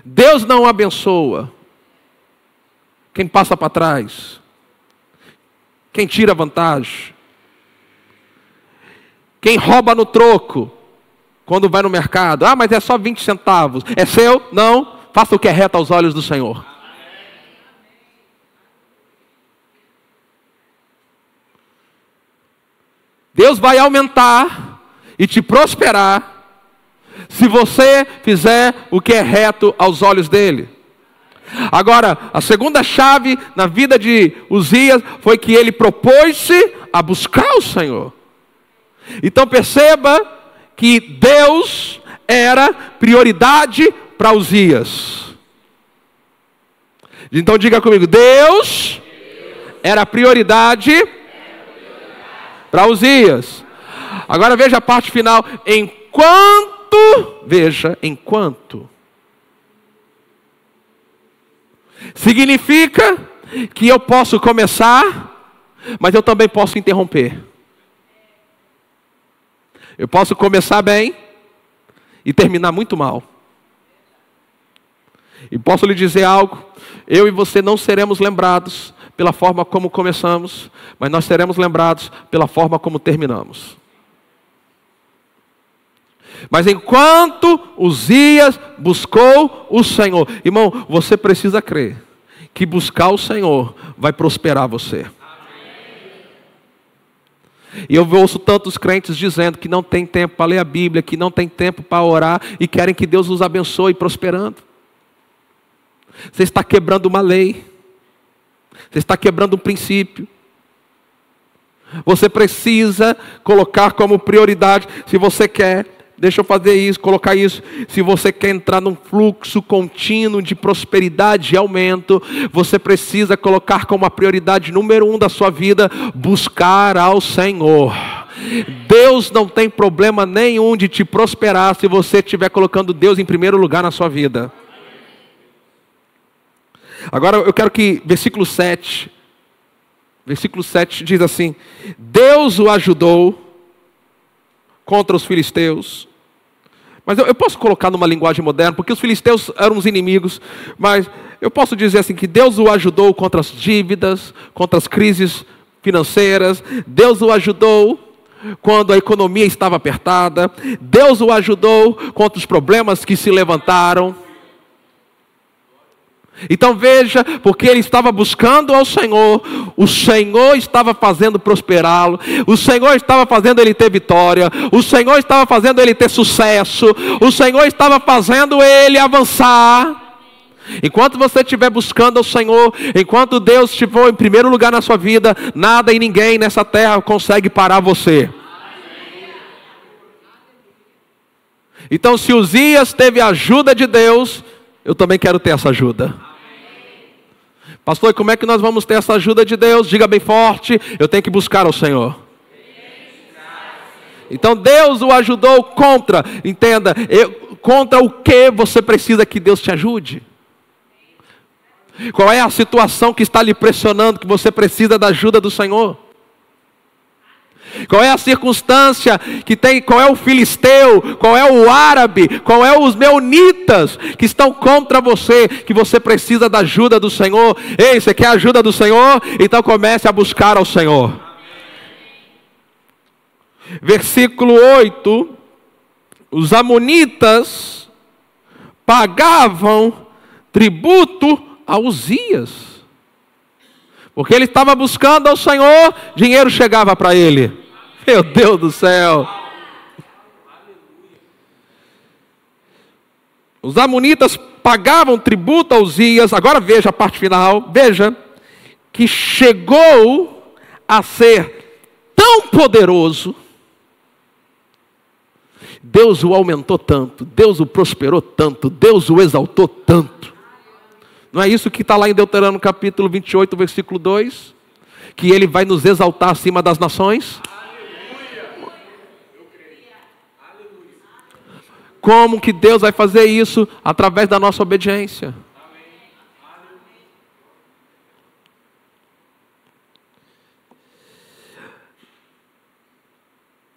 Deus não abençoa quem passa para trás, quem tira vantagem, quem rouba no troco, quando vai no mercado. Ah, mas é só 20 centavos. É seu? Não. Faça o que é reto aos olhos do Senhor. Deus vai aumentar e te prosperar se você fizer o que é reto aos olhos dele. Agora, a segunda chave na vida de Uzias foi que ele propôs-se a buscar o Senhor. Então perceba que Deus era prioridade para Uzias. Então diga comigo, Deus era prioridade para Uzias. Agora veja a parte final. Enquanto. Significa que eu posso começar, mas eu também posso interromper. Eu posso começar bem e terminar muito mal. E posso lhe dizer algo, eu e você não seremos lembrados pela forma como começamos, mas nós seremos lembrados pela forma como terminamos. Mas enquanto Uzias buscou o Senhor, irmão, você precisa crer que buscar o Senhor vai prosperar você. E eu ouço tantos crentes dizendo que não tem tempo para ler a Bíblia, que não tem tempo para orar e querem que Deus os abençoe prosperando. Você está quebrando uma lei. Você está quebrando um princípio. Você precisa colocar como prioridade, se você quer, deixa eu fazer isso, colocar isso. Se você quer entrar num fluxo contínuo de prosperidade e aumento, você precisa colocar como a prioridade número 1 da sua vida, buscar ao Senhor. Deus não tem problema nenhum de te prosperar se você estiver colocando Deus em primeiro lugar na sua vida. Agora eu quero que versículo 7 diz assim: Deus o ajudou contra os filisteus, Mas eu posso colocar numa linguagem moderna, porque os filisteus eram os inimigos, mas eu posso dizer assim, que Deus o ajudou contra as dívidas, contra as crises financeiras, Deus o ajudou quando a economia estava apertada, Deus o ajudou contra os problemas que se levantaram. Então veja, porque ele estava buscando ao Senhor, o Senhor estava fazendo prosperá-lo, o Senhor estava fazendo ele ter vitória, o Senhor estava fazendo ele ter sucesso, o Senhor estava fazendo ele avançar. Enquanto você estiver buscando ao Senhor, enquanto Deus estiver em primeiro lugar na sua vida, nada e ninguém nessa terra consegue parar você. Então, se Uzias teve a ajuda de Deus, eu também quero ter essa ajuda. Pastor, como é que nós vamos ter essa ajuda de Deus? Diga bem forte, eu tenho que buscar ao Senhor. Então Deus o ajudou contra, entenda, contra o que você precisa que Deus te ajude? Qual é a situação que está lhe pressionando, que você precisa da ajuda do Senhor? Qual é a circunstância que tem, qual é o filisteu, qual é o árabe, qual é os meunitas que estão contra você, que você precisa da ajuda do Senhor? Ei, você quer a ajuda do Senhor? Então comece a buscar ao Senhor. Versículo 8, os amonitas pagavam tributo a Uzias. Porque ele estava buscando ao Senhor, dinheiro chegava para ele. Meu Deus do céu. Os amonitas pagavam tributo a Uzias. Agora veja a parte final. Veja que chegou a ser tão poderoso. Deus o aumentou tanto, Deus o prosperou tanto, Deus o exaltou tanto. Não é isso que está lá em Deuteronômio capítulo 28, versículo 2? Que ele vai nos exaltar acima das nações? Como que Deus vai fazer isso? Através da nossa obediência.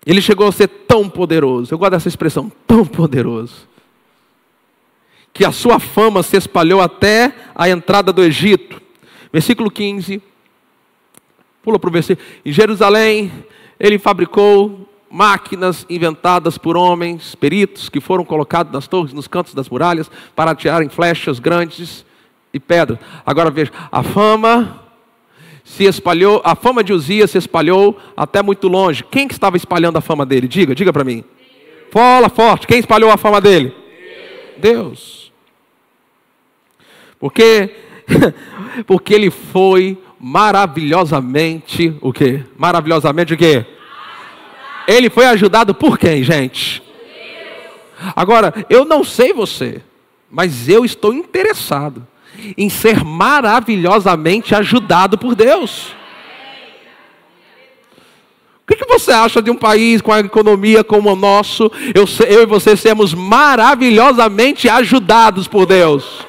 Ele chegou a ser tão poderoso, eu gosto dessa expressão, tão poderoso, que a sua fama se espalhou até a entrada do Egito. Versículo 15, pula para o versículo. Em Jerusalém, ele fabricou máquinas inventadas por homens, peritos, que foram colocados nas torres, nos cantos das muralhas, para atirarem flechas grandes e pedras. Agora veja, a fama se espalhou, a fama de Uzias se espalhou até muito longe. Quem que estava espalhando a fama dele? Diga para mim. Fala forte, quem espalhou a fama dele? Deus. Porque ele foi maravilhosamente, o quê? Maravilhosamente o quê? Ele foi ajudado por quem, gente? Agora, eu não sei você, mas eu estou interessado em ser maravilhosamente ajudado por Deus. O que você acha de um país com a economia como o nosso, eu e você sermos maravilhosamente ajudados por Deus?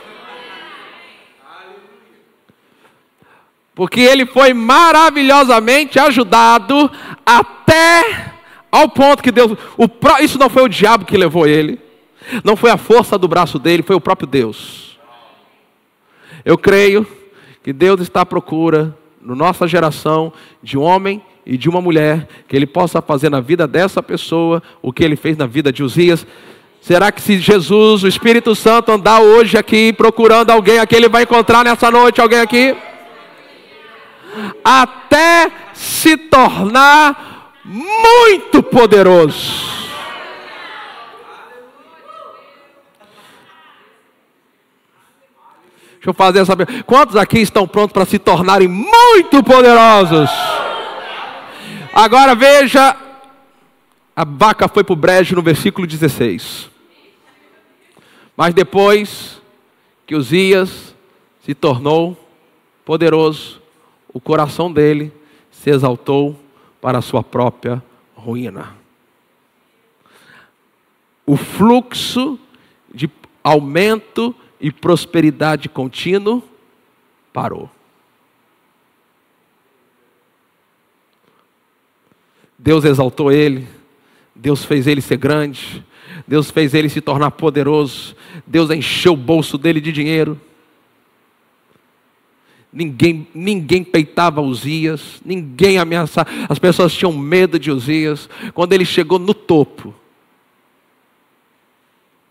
Porque ele foi maravilhosamente ajudado até ao ponto que Deus... Isso não foi o diabo que levou ele, não foi a força do braço dele, foi o próprio Deus. Eu creio que Deus está à procura, na nossa geração, de um homem e de uma mulher, que Ele possa fazer na vida dessa pessoa o que Ele fez na vida de Uzias. Será que se Jesus, o Espírito Santo, andar hoje aqui procurando alguém aqui, Ele vai encontrar nessa noite alguém aqui? Até se tornar muito poderoso. Deixa eu fazer essa pergunta. Quantos aqui estão prontos para se tornarem muito poderosos? Agora veja, a vaca foi para o brejo no versículo 16. Mas depois que Uzias se tornou poderoso, o coração dele se exaltou para a sua própria ruína. O fluxo de aumento e prosperidade contínuo parou. Deus exaltou ele, Deus fez ele ser grande. Deus fez ele se tornar poderoso. Deus encheu o bolso dele de dinheiro. Ninguém peitava Uzias. Ninguém ameaçava. As pessoas tinham medo de Uzias. Quando ele chegou no topo,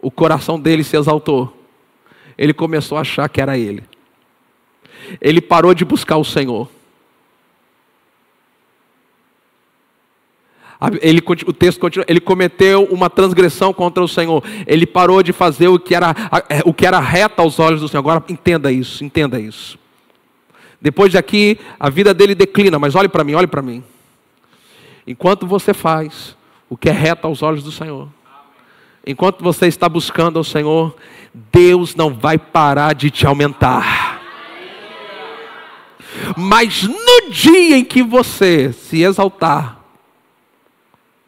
o coração dele se exaltou. Ele começou a achar que era ele. Ele parou de buscar o Senhor. O texto continua, ele cometeu uma transgressão contra o Senhor. Ele parou de fazer o que era reto aos olhos do Senhor. Agora entenda isso, entenda isso. Depois daqui, a vida dele declina, mas olhe para mim, olhe para mim. Enquanto você faz o que é reto aos olhos do Senhor, enquanto você está buscando ao Senhor, Deus não vai parar de te aumentar. Mas no dia em que você se exaltar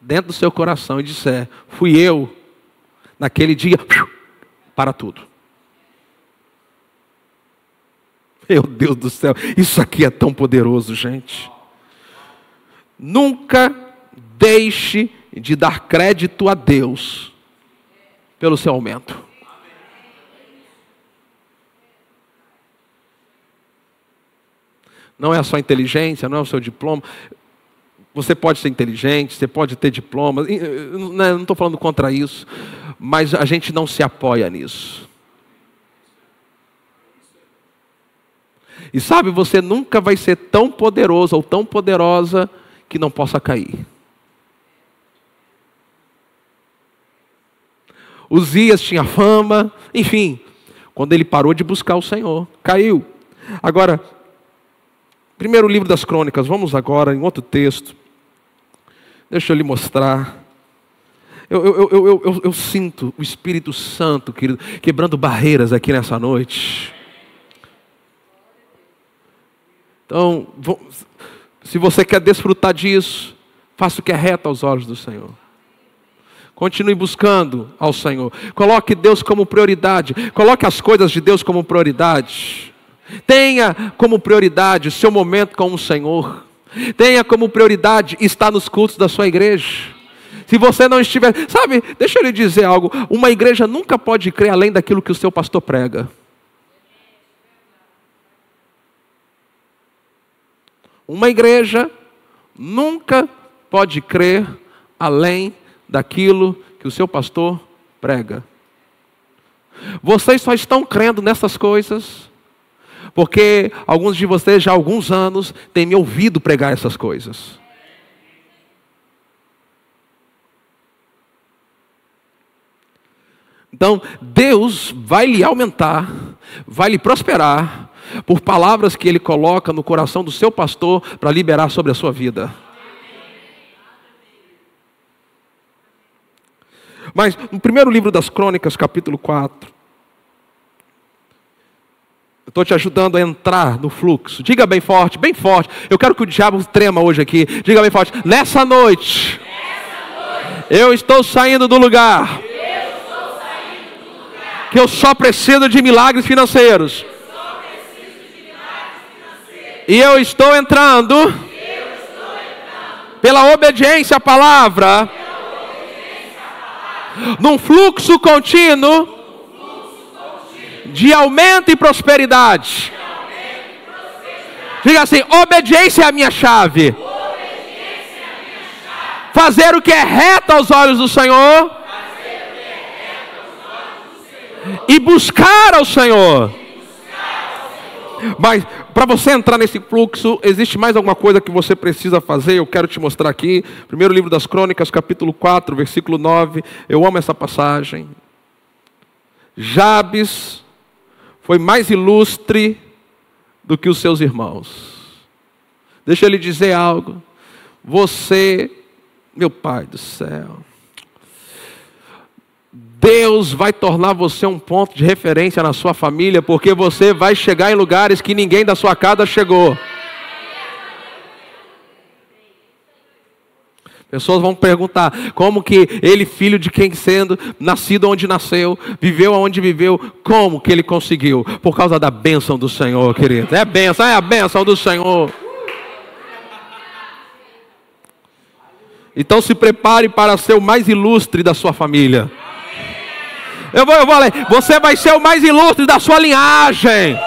dentro do seu coração e disser, fui eu, naquele dia, para tudo. Meu Deus do céu, isso aqui é tão poderoso, gente. Nunca deixe de dar crédito a Deus pelo seu aumento. Não é a sua inteligência, não é o seu diploma. Você pode ser inteligente, você pode ter diploma. Não estou falando contra isso, mas a gente não se apoia nisso. E sabe, você nunca vai ser tão poderoso ou tão poderosa que não possa cair. Uzias tinha fama, enfim, quando ele parou de buscar o Senhor, caiu. Agora, primeiro livro das Crônicas, vamos agora em outro texto. Deixa eu lhe mostrar. Eu sinto o Espírito Santo, querido, quebrando barreiras aqui nessa noite. Então, se você quer desfrutar disso, faça o que é reto aos olhos do Senhor. Continue buscando ao Senhor. Coloque Deus como prioridade. Coloque as coisas de Deus como prioridade. Tenha como prioridade o seu momento com o Senhor. Tenha como prioridade estar nos cultos da sua igreja. Se você não estiver... Sabe, deixa eu lhe dizer algo. Uma igreja nunca pode crer além daquilo que o seu pastor prega. Uma igreja nunca pode crer além daquilo que o seu pastor prega. Vocês só estão crendo nessas coisas porque alguns de vocês já há alguns anos têm me ouvido pregar essas coisas. Então, Deus vai lhe aumentar, vai lhe prosperar, por palavras que Ele coloca no coração do seu pastor para liberar sobre a sua vida. Mas no primeiro livro das Crônicas, capítulo 4, eu estou te ajudando a entrar no fluxo. Diga bem forte, bem forte. Eu quero que o diabo trema hoje aqui. Diga bem forte, nessa noite, eu estou saindo do lugar que eu só preciso de milagres financeiros. E eu estou entrando pela obediência à palavra, num fluxo contínuo de aumento e prosperidade. Diga assim, obediência é a minha chave. Fazer o que é reto aos olhos do Senhor e buscar ao Senhor. Mas para você entrar nesse fluxo, existe mais alguma coisa que você precisa fazer? Eu quero te mostrar aqui. Primeiro livro das Crônicas, capítulo 4, versículo 9. Eu amo essa passagem. Jabes foi mais ilustre do que os seus irmãos. Deixa eu lhe dizer algo. Você, meu Pai do céu, Deus vai tornar você um ponto de referência na sua família, porque você vai chegar em lugares que ninguém da sua casa chegou. Pessoas vão perguntar, como que ele, filho de quem sendo, nascido onde nasceu, viveu aonde viveu, como que ele conseguiu? Por causa da bênção do Senhor, querido. É a bênção do Senhor. Então se prepare para ser o mais ilustre da sua família. Eu vou além. Você vai ser o mais ilustre da sua linhagem.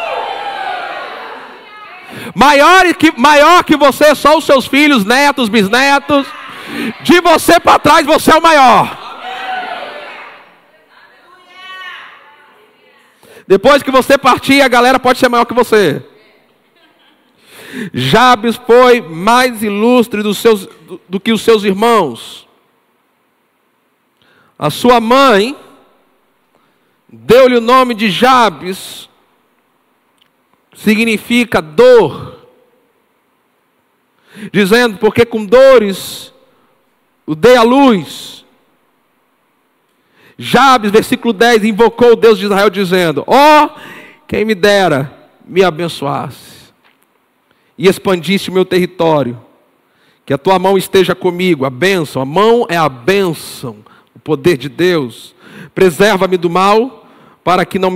Maior que você, só os seus filhos, netos, bisnetos. De você para trás, você é o maior. Depois que você partir, a galera pode ser maior que você. Jabes foi mais ilustre do que os seus irmãos. A sua mãe deu-lhe o nome de Jabes, significa dor, dizendo, porque com dores o dei à luz. Jabes, versículo 10, invocou o Deus de Israel, dizendo, ó, quem me dera me abençoasse e expandisse o meu território, que a tua mão esteja comigo. A bênção, a mão é a bênção, o poder de Deus. Preserva-me do mal, para que não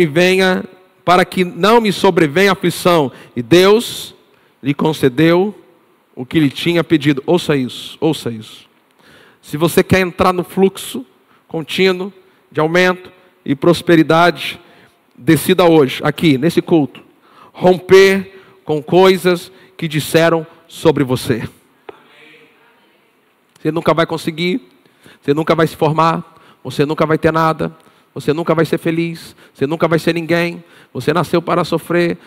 me sobrevenha aflição. E Deus lhe concedeu o que lhe tinha pedido. Ouça isso, ouça isso. Se você quer entrar no fluxo contínuo de aumento e prosperidade, decida hoje, aqui, nesse culto, romper com coisas que disseram sobre você. Você nunca vai conseguir, você nunca vai se formar, você nunca vai ter nada, você nunca vai ser feliz, você nunca vai ser ninguém, você nasceu para sofrer,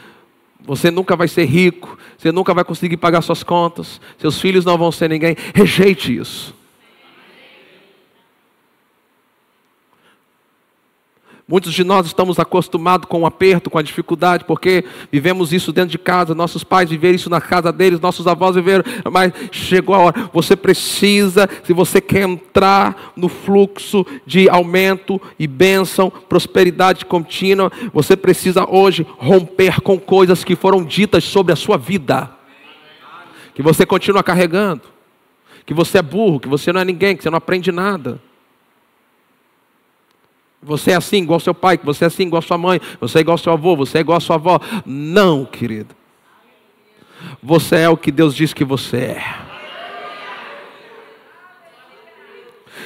você nunca vai ser rico, você nunca vai conseguir pagar suas contas, seus filhos não vão ser ninguém. Rejeite isso. Muitos de nós estamos acostumados com o aperto, com a dificuldade, porque vivemos isso dentro de casa, nossos pais viveram isso na casa deles, nossos avós viveram, mas chegou a hora, você precisa, se você quer entrar no fluxo de aumento e bênção, prosperidade contínua, você precisa hoje romper com coisas que foram ditas sobre a sua vida, que você continua carregando, que você é burro, que você não é ninguém, que você não aprende nada. Você é assim igual ao seu pai, que você é assim igual a sua mãe, você é igual ao seu avô, você é igual a sua avó. Não, querido. Você é o que Deus diz que você é.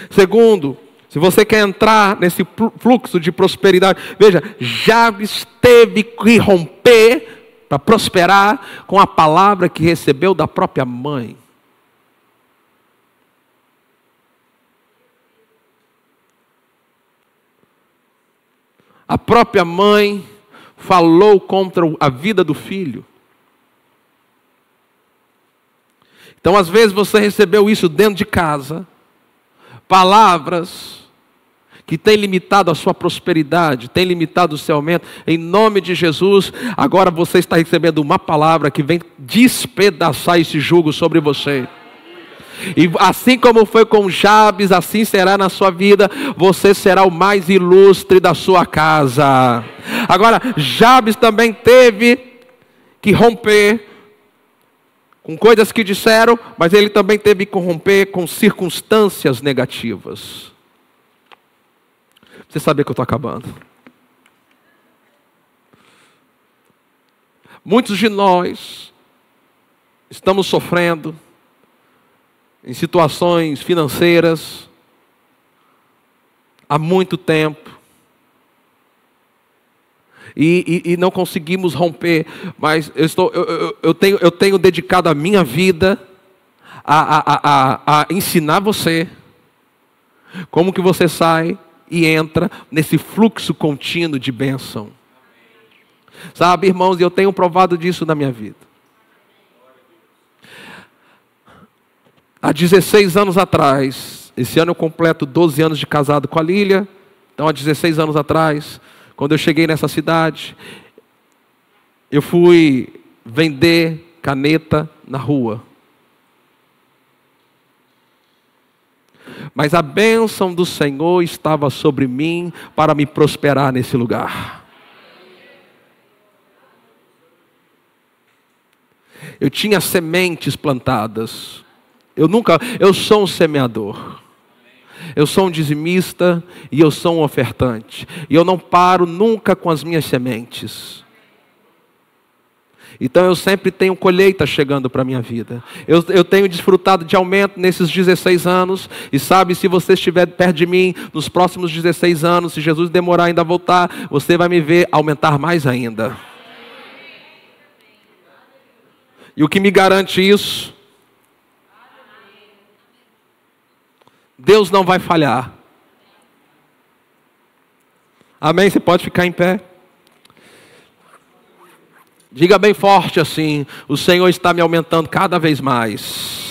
Segundo, se você quer entrar nesse fluxo de prosperidade, veja, Jabes teve que romper para prosperar com a palavra que recebeu da própria mãe. A própria mãe falou contra a vida do filho. Então, às vezes, você recebeu isso dentro de casa. Palavras que têm limitado a sua prosperidade, têm limitado o seu aumento. Em nome de Jesus, agora você está recebendo uma palavra que vem despedaçar esse jugo sobre você. E assim como foi com Jabes, assim será na sua vida. Você será o mais ilustre da sua casa. Agora, Jabes também teve que romper com coisas que disseram, mas ele também teve que romper com circunstâncias negativas. Você sabe que eu estou acabando. Muitos de nós estamos sofrendo em situações financeiras há muito tempo e não conseguimos romper, mas eu tenho dedicado a minha vida a ensinar você como que você sai e entra nesse fluxo contínuo de bênção. Sabe, irmãos, eu tenho provado disso na minha vida. Há 16 anos atrás, esse ano eu completo 12 anos de casado com a Lília. Então há 16 anos atrás, quando eu cheguei nessa cidade, eu fui vender caneta na rua. Mas a bênção do Senhor estava sobre mim para me prosperar nesse lugar. Eu tinha sementes plantadas. Eu sou um semeador. Eu sou um dizimista e eu sou um ofertante. E eu não paro nunca com as minhas sementes. Então eu sempre tenho colheita chegando para a minha vida. Eu tenho desfrutado de aumento nesses 16 anos. E sabe, se você estiver perto de mim nos próximos 16 anos, se Jesus demorar ainda a voltar, você vai me ver aumentar mais ainda. E o que me garante isso? Deus não vai falhar. Amém? Você pode ficar em pé. Diga bem forte assim: o Senhor está me aumentando cada vez mais.